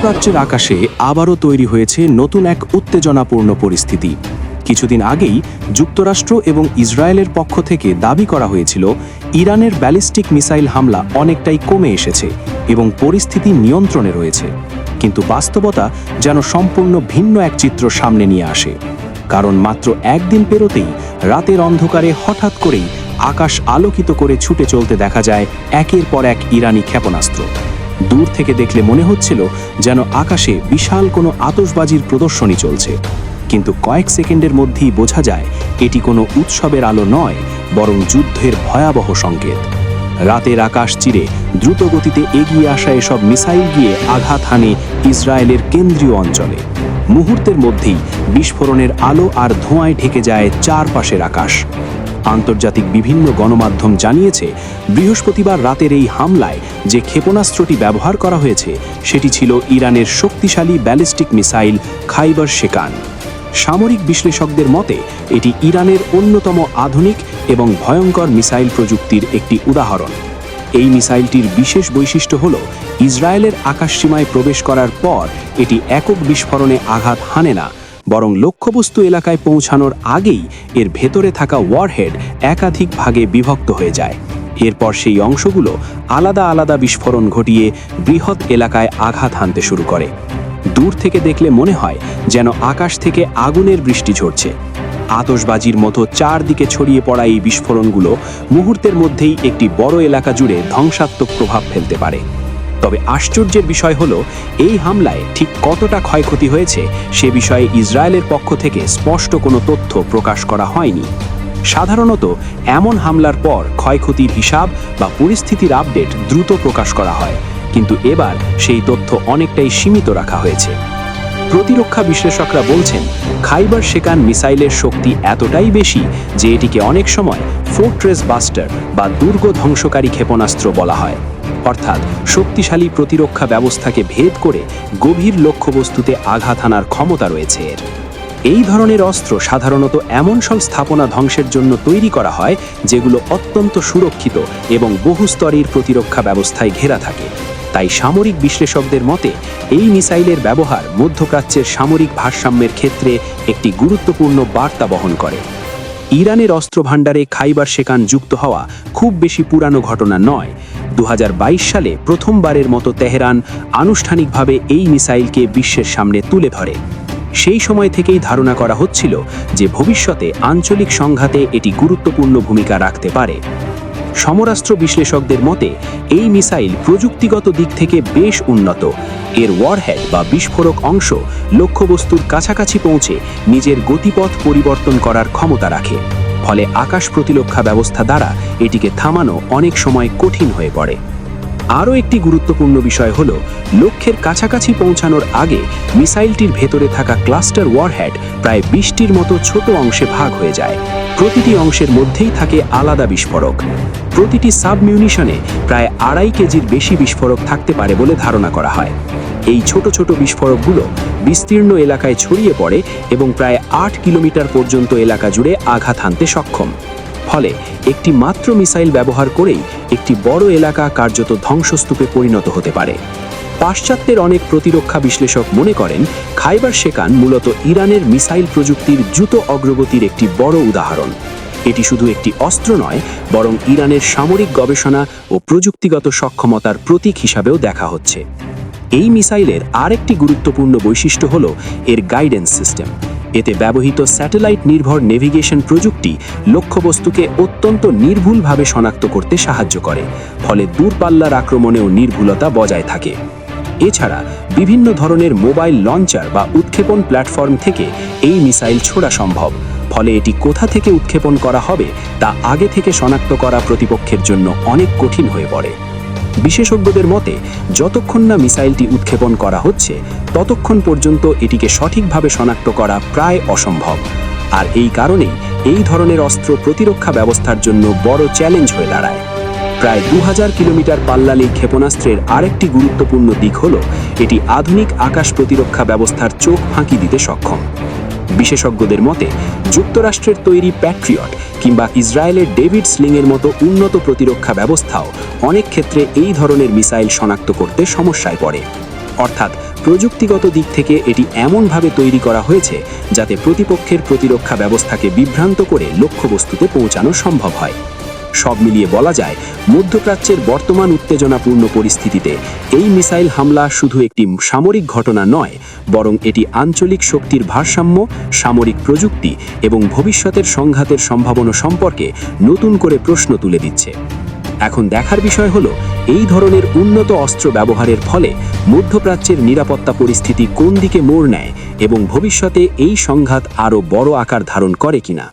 মধ্যপ্রাচ্যের আকাশে আবারও তৈরি হয়েছে নতুন এক উত্তেজনাপূর্ণ পরিস্থিতি। কিছুদিন আগেই যুক্তরাষ্ট্র এবং ইসরায়েলের পক্ষ থেকে দাবি করা হয়েছিল ইরানের ব্যালিস্টিক মিসাইল হামলা অনেকটাই কমে এসেছে এবং পরিস্থিতি নিয়ন্ত্রণে রয়েছে। কিন্তু বাস্তবতা যেন সম্পূর্ণ ভিন্ন এক চিত্র সামনে নিয়ে আসে। কারণ মাত্র একদিন পেরোতেই রাতের অন্ধকারে হঠাৎ করেই আকাশ আলোকিত করে ছুটে চলতে দেখা যায় একের পর এক ইরানি ক্ষেপণাস্ত্র। দূর থেকে দেখলে মনে হচ্ছিল যেন আকাশে বিশাল কোনো আতশবাজির প্রদর্শনী চলছে, কিন্তু কয়েক সেকেন্ডের মধ্যেই বোঝা যায় এটি কোনো উৎসবের আলো নয়, বরং যুদ্ধের ভয়াবহ সংকেত। রাতের আকাশ চিরে দ্রুত গতিতে এগিয়ে আসা এসব মিসাইল গিয়ে আঘাত হানে ইসরায়েলের কেন্দ্রীয় অঞ্চলে। মুহূর্তের মধ্যেই বিস্ফোরণের আলো আর ধোঁয়ায় ঢেকে যায় চারপাশের আকাশ। আন্তর্জাতিক বিভিন্ন গণমাধ্যম জানিয়েছে, বৃহস্পতিবার রাতের এই হামলায় যে ক্ষেপণাস্ত্রটি ব্যবহার করা হয়েছে সেটি ছিল ইরানের শক্তিশালী ব্যালিস্টিক মিসাইল খাইবার শেকান। সামরিক বিশ্লেষকদের মতে এটি ইরানের অন্যতম আধুনিক এবং ভয়ঙ্কর মিসাইল প্রযুক্তির একটি উদাহরণ। এই মিসাইলটির বিশেষ বৈশিষ্ট্য হল ইসরায়েলের আকাশসীমায় প্রবেশ করার পর এটি একক বিস্ফোরণে আঘাত হানে না, বরং লক্ষ্যবস্তু এলাকায় পৌঁছানোর আগেই এর ভেতরে থাকা ওয়ারহেড একাধিক ভাগে বিভক্ত হয়ে যায়। এরপর সেই অংশগুলো আলাদা আলাদা বিস্ফোরণ ঘটিয়ে বৃহৎ এলাকায় আঘাত হানতে শুরু করে। দূর থেকে দেখলে মনে হয় যেন আকাশ থেকে আগুনের বৃষ্টি ঝরছে। আতশবাজির মতো চারদিকে ছড়িয়ে পড়া এই বিস্ফোরণগুলো মুহূর্তের মধ্যেই একটি বড় এলাকা জুড়ে ধ্বংসাত্মক প্রভাব ফেলতে পারে। তবে আশ্চর্যের বিষয় হলো, এই হামলায় ঠিক কতটা ক্ষয়ক্ষতি হয়েছে সে বিষয়ে ইসরায়েলের পক্ষ থেকে স্পষ্ট কোনো তথ্য প্রকাশ করা হয়নি। সাধারণত এমন হামলার পর ক্ষয়ক্ষতির হিসাব বা পরিস্থিতির আপডেট দ্রুত প্রকাশ করা হয়, কিন্তু এবার সেই তথ্য অনেকটাই সীমিত রাখা হয়েছে। প্রতিরক্ষা বিশ্লেষকরা বলছেন, খাইবার শেকান মিসাইলের শক্তি এতটাই বেশি যে এটিকে অনেক সময় ফোর্ট্রেস বাস্টার বা দুর্গ ধ্বংসকারী ক্ষেপণাস্ত্র বলা হয়। অর্থাৎ শক্তিশালী প্রতিরক্ষা ব্যবস্থাকে ভেদ করে গভীর লক্ষ্যবস্তুতে আঘাত হানার ক্ষমতা রয়েছে এর। এই ধরনের অস্ত্র সাধারণত এমন সব স্থাপনা ধ্বংসের জন্য তৈরি করা হয় যেগুলো অত্যন্ত সুরক্ষিত এবং বহুস্তরের প্রতিরক্ষা ব্যবস্থায় ঘেরা থাকে। তাই সামরিক বিশ্লেষকদের মতে এই মিসাইলের ব্যবহার মধ্যপ্রাচ্যের সামরিক ভারসাম্যের ক্ষেত্রে একটি গুরুত্বপূর্ণ বার্তা বহন করে। ইরানের অস্ত্রভাণ্ডারে খাইবার শেকান যুক্ত হওয়া খুব বেশি পুরানো ঘটনা নয়। 2022 সালে প্রথমবারের মতো তেহরান আনুষ্ঠানিকভাবে এই মিসাইলকে বিশ্বের সামনে তুলে ধরে। সেই সময় থেকেই ধারণা করা হচ্ছিল যে ভবিষ্যতে আঞ্চলিক সংঘাতে এটি গুরুত্বপূর্ণ ভূমিকা রাখতে পারে। সমরাস্ত্র বিশ্লেষকদের মতে এই মিসাইল প্রযুক্তিগত দিক থেকে বেশ উন্নত। এর ওয়ারহেড বা বিস্ফোরক অংশ লক্ষ্যবস্তুর কাছাকাছি পৌঁছে নিজের গতিপথ পরিবর্তন করার ক্ষমতা রাখে। ফলে আকাশ প্রতিরক্ষা ব্যবস্থা দ্বারা এটিকে থামানো অনেক সময় কঠিন হয়ে পড়ে। আরও একটি গুরুত্বপূর্ণ বিষয় হল, লক্ষ্যের কাছাকাছি পৌঁছানোর আগে মিসাইলটির ভেতরে থাকা ক্লাস্টার ওয়ারহেড প্রায় 20টির মতো ছোট অংশে ভাগ হয়ে যায়। প্রতিটি অংশের মধ্যেই থাকে আলাদা বিস্ফোরক। প্রতিটি সাবমিউনিশনে প্রায় 2.5 কেজির বেশি বিস্ফোরক থাকতে পারে বলে ধারণা করা হয়। এই ছোট ছোট বিস্ফোরকগুলো বিস্তীর্ণ এলাকায় ছড়িয়ে পড়ে এবং প্রায় 8 কিলোমিটার পর্যন্ত এলাকা জুড়ে আঘাত হানতে সক্ষম। ফলে একটি মাত্র মিসাইল ব্যবহার করেই একটি বড় এলাকা কার্যত ধ্বংসস্তূপে পরিণত হতে পারে। পাশ্চাত্যের অনেক প্রতিরক্ষা বিশ্লেষক মনে করেন, খাইবার শেকান মূলত ইরানের মিসাইল প্রযুক্তির দ্রুত অগ্রগতির একটি বড় উদাহরণ। এটি শুধু একটি অস্ত্র নয়, বরং ইরানের সামরিক গবেষণা ও প্রযুক্তিগত সক্ষমতার প্রতীক হিসাবেও দেখা হচ্ছে। এই মিসাইলের আরেকটি গুরুত্বপূর্ণ বৈশিষ্ট্য হল এর গাইডেন্স সিস্টেম। এতে ব্যবহৃত স্যাটেলাইট নির্ভর নেভিগেশন প্রযুক্তি লক্ষ্যবস্তুকে অত্যন্ত নির্ভুলভাবে শনাক্ত করতে সাহায্য করে, ফলে দূরপাল্লার আক্রমণেও নির্ভুলতা বজায় থাকে। এছাড়া বিভিন্ন ধরনের মোবাইল লঞ্চার বা উৎক্ষেপণ প্ল্যাটফর্ম থেকে এই মিসাইল ছোড়া সম্ভব। ফলে এটি কোথা থেকে উৎক্ষেপণ করা হবে তা আগে থেকে শনাক্ত করা প্রতিপক্ষের জন্য অনেক কঠিন হয়ে পড়ে। বিশেষজ্ঞদের মতে যতক্ষণ না মিসাইলটি উৎক্ষেপণ করা হচ্ছে ততক্ষণ পর্যন্ত এটিকে সঠিকভাবে শনাক্ত করা প্রায় অসম্ভব। আর এই কারণেই এই ধরনের অস্ত্র প্রতিরক্ষা ব্যবস্থার জন্য বড় চ্যালেঞ্জ হয়ে দাঁড়ায়। প্রায় 2000 কিলোমিটার পাল্লার এই ক্ষেপণাস্ত্রের আরেকটি গুরুত্বপূর্ণ দিক হল এটি আধুনিক আকাশ প্রতিরক্ষা ব্যবস্থার চোখ ফাঁকি দিতে সক্ষম। বিশেষজ্ঞদের মতে যুক্তরাষ্ট্রের তৈরি প্যাট্রিয়ট কিংবা ইসরায়েলের ডেভিড স্লিংয়ের মতো উন্নত প্রতিরক্ষা ব্যবস্থাও অনেক ক্ষেত্রে এই ধরনের মিসাইল শনাক্ত করতে সমস্যায় পড়ে। অর্থাৎ প্রযুক্তিগত দিক থেকে এটি এমনভাবে তৈরি করা হয়েছে যাতে প্রতিপক্ষের প্রতিরক্ষা ব্যবস্থাকে বিভ্রান্ত করে লক্ষ্যবস্তুতে পৌঁছানো সম্ভব হয়। সব মিলিয়ে বলা যায়, মধ্যপ্রাচ্যের বর্তমান উত্তেজনাপূর্ণ পরিস্থিতিতে এই মিসাইল হামলা শুধু একটি সামরিক ঘটনা নয়, বরং এটি আঞ্চলিক শক্তির ভারসাম্য, সামরিক প্রযুক্তি এবং ভবিষ্যতের সংঘাতের সম্ভাবনা সম্পর্কে নতুন করে প্রশ্ন তুলে দিচ্ছে। এখন দেখার বিষয় হলো, এই ধরনের উন্নত অস্ত্র ব্যবহারের ফলে মধ্যপ্রাচ্যের নিরাপত্তা পরিস্থিতি কোন দিকে মোড় নেয় এবং ভবিষ্যতে এই সংঘাত আরও বড় আকার ধারণ করে কিনা।